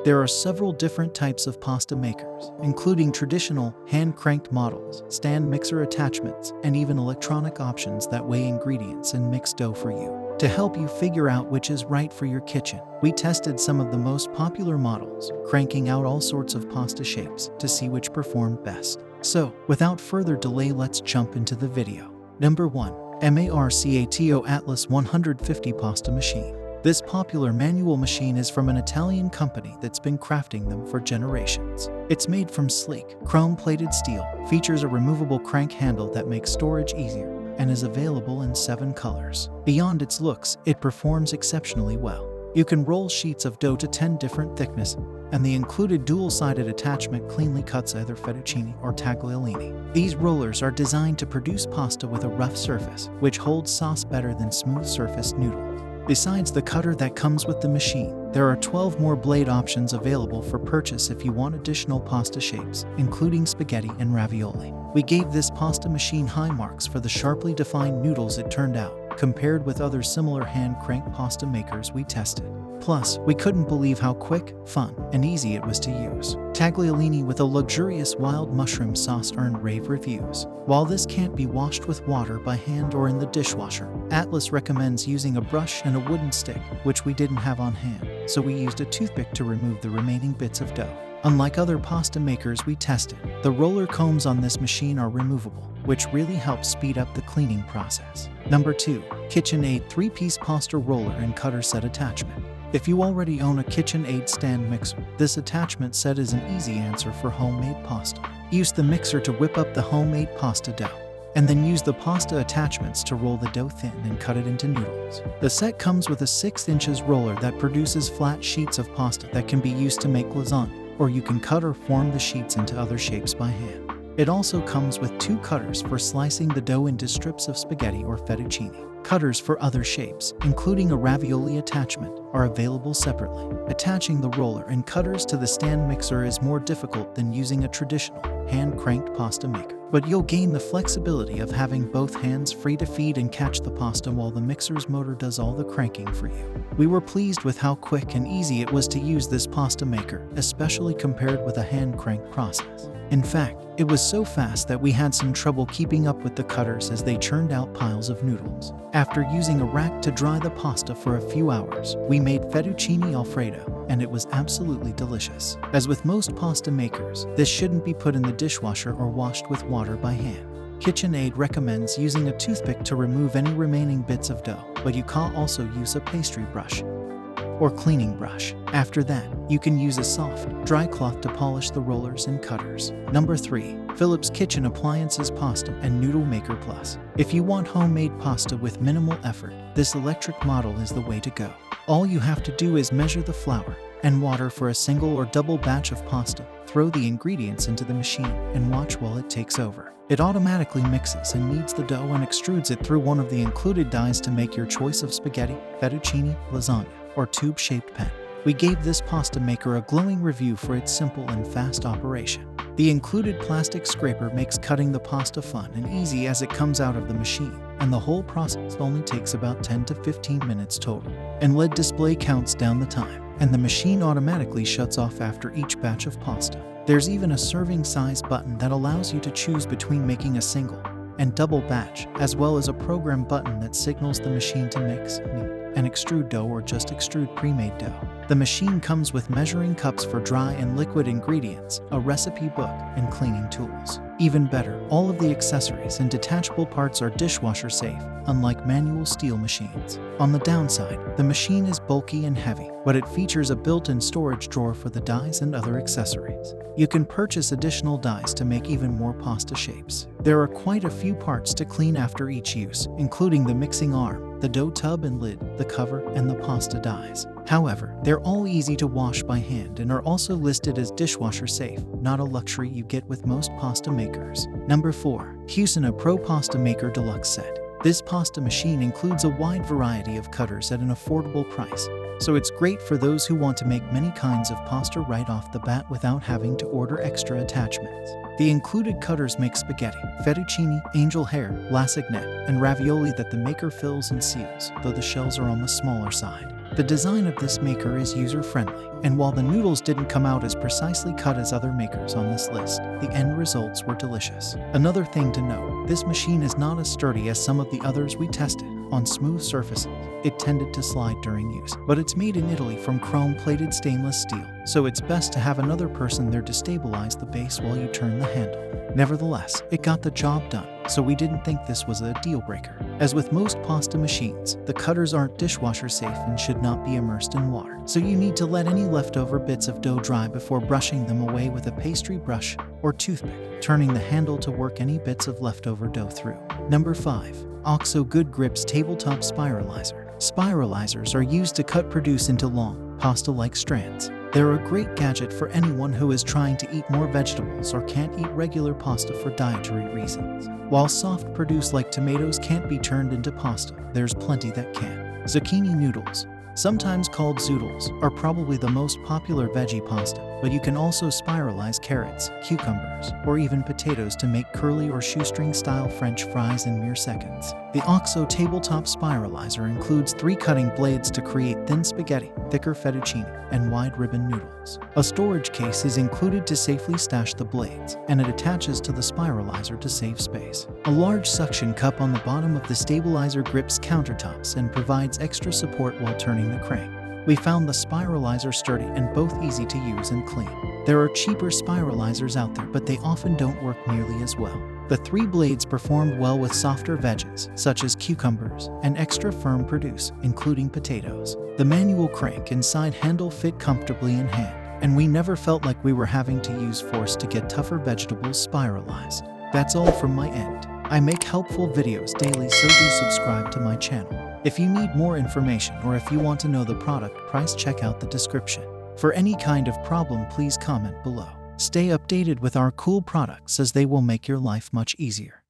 There are several different types of pasta makers, including traditional, hand-cranked models, stand mixer attachments, and even electronic options that weigh ingredients and mix dough for you. To help you figure out which is right for your kitchen, we tested some of the most popular models, cranking out all sorts of pasta shapes to see which performed best. So, without further delay, let's jump into the video. Number 1. MARCATO Atlas 150 Pasta Machine. This popular manual machine is from an Italian company that's been crafting them for generations. It's made from sleek, chrome-plated steel, features a removable crank handle that makes storage easier, and is available in 7 colors. Beyond its looks, it performs exceptionally well. You can roll sheets of dough to 10 different thicknesses, and the included dual-sided attachment cleanly cuts either fettuccine or tagliolini. These rollers are designed to produce pasta with a rough surface, which holds sauce better than smooth-surfaced noodles. Besides the cutter that comes with the machine, there are 12 more blade options available for purchase if you want additional pasta shapes, including spaghetti and ravioli. We gave this pasta machine high marks for the sharply defined noodles it turned out, compared with other similar hand-crank pasta makers we tested. Plus, we couldn't believe how quick, fun, and easy it was to use. Tagliolini with a luxurious wild mushroom sauce earned rave reviews. While this can't be washed with water by hand or in the dishwasher, Atlas recommends using a brush and a wooden stick, which we didn't have on hand, so we used a toothpick to remove the remaining bits of dough. Unlike other pasta makers we tested, the roller combs on this machine are removable, which really helps speed up the cleaning process. Number 2. KitchenAid 3-piece pasta roller and cutter set attachment. If you already own a KitchenAid stand mixer, this attachment set is an easy answer for homemade pasta. Use the mixer to whip up the homemade pasta dough, and then use the pasta attachments to roll the dough thin and cut it into noodles. The set comes with a 6" roller that produces flat sheets of pasta that can be used to make lasagna, or you can cut or form the sheets into other shapes by hand. It also comes with 2 cutters for slicing the dough into strips of spaghetti or fettuccine. Cutters for other shapes, including a ravioli attachment, are available separately. Attaching the roller and cutters to the stand mixer is more difficult than using a traditional, hand-cranked pasta maker, but you'll gain the flexibility of having both hands free to feed and catch the pasta while the mixer's motor does all the cranking for you. We were pleased with how quick and easy it was to use this pasta maker, especially compared with a hand-cranked process. In fact, it was so fast that we had some trouble keeping up with the cutters as they churned out piles of noodles. After using a rack to dry the pasta for a few hours, we made fettuccine alfredo, and it was absolutely delicious. As with most pasta makers, this shouldn't be put in the dishwasher or washed with water by hand. KitchenAid recommends using a toothpick to remove any remaining bits of dough, but you can also use a pastry brush or cleaning brush. After that, you can use a soft, dry cloth to polish the rollers and cutters. Number 3. Philips Kitchen Appliances Pasta and Noodle Maker Plus. If you want homemade pasta with minimal effort, this electric model is the way to go. All you have to do is measure the flour and water for a single or double batch of pasta, throw the ingredients into the machine, and watch while it takes over. It automatically mixes and kneads the dough and extrudes it through one of the included dies to make your choice of spaghetti, fettuccine, lasagna, or tube-shaped pen. We gave this pasta maker a glowing review for its simple and fast operation. The included plastic scraper makes cutting the pasta fun and easy as it comes out of the machine, and the whole process only takes about 10 to 15 minutes total. And LED display counts down the time, and the machine automatically shuts off after each batch of pasta. There's even a serving size button that allows you to choose between making a single and double batch, as well as a program button that signals the machine to mix, knead, and extrude dough or just extrude pre-made dough. The machine comes with measuring cups for dry and liquid ingredients, a recipe book, and cleaning tools. Even better, all of the accessories and detachable parts are dishwasher safe, unlike manual steel machines. On the downside, the machine is bulky and heavy, but it features a built-in storage drawer for the dies and other accessories. You can purchase additional dies to make even more pasta shapes. There are quite a few parts to clean after each use, including the mixing arm, the dough tub and lid, the cover, and the pasta dies. However, they're all easy to wash by hand and are also listed as dishwasher safe, not a luxury you get with most pasta makers. Number 4. CucinaPro Pasta Maker Deluxe Set. This pasta machine includes a wide variety of cutters at an affordable price, so it's great for those who want to make many kinds of pasta right off the bat without having to order extra attachments. The included cutters make spaghetti, fettuccine, angel hair, lasagne, and ravioli that the maker fills and seals, though the shells are on the smaller side. The design of this maker is user-friendly, and while the noodles didn't come out as precisely cut as other makers on this list, the end results were delicious. Another thing to note, this machine is not as sturdy as some of the others we tested. On smooth surfaces, it tended to slide during use, but it's made in Italy from chrome-plated stainless steel, so it's best to have another person there to stabilize the base while you turn the handle. Nevertheless, it got the job done, so we didn't think this was a deal breaker. As with most pasta machines, the cutters aren't dishwasher safe and should not be immersed in water, so you need to let any leftover bits of dough dry before brushing them away with a pastry brush or toothpick, turning the handle to work any bits of leftover dough through. Number 5. OXO Good Grips Tabletop Spiralizer. Spiralizers are used to cut produce into long, pasta-like strands. They're a great gadget for anyone who is trying to eat more vegetables or can't eat regular pasta for dietary reasons. While soft produce like tomatoes can't be turned into pasta, there's plenty that can. Zucchini noodles, sometimes called zoodles, are probably the most popular veggie pasta, but you can also spiralize carrots, cucumbers, or even potatoes to make curly or shoestring-style French fries in mere seconds. The OXO Tabletop Spiralizer includes 3 cutting blades to create thin spaghetti, thicker fettuccine, and wide ribbon noodles. A storage case is included to safely stash the blades, and it attaches to the spiralizer to save space. A large suction cup on the bottom of the stabilizer grips countertops and provides extra support while turning the crank. We found the spiralizer sturdy and both easy to use and clean. There are cheaper spiralizers out there, but they often don't work nearly as well. The 3 blades performed well with softer veggies, such as cucumbers, and extra firm produce, including potatoes. The manual crank and side handle fit comfortably in hand, and we never felt like we were having to use force to get tougher vegetables spiralized. That's all from my end. I make helpful videos daily, so do subscribe to my channel. If you need more information or if you want to know the product price, check out the description. For any kind of problem, please comment below. Stay updated with our cool products as they will make your life much easier.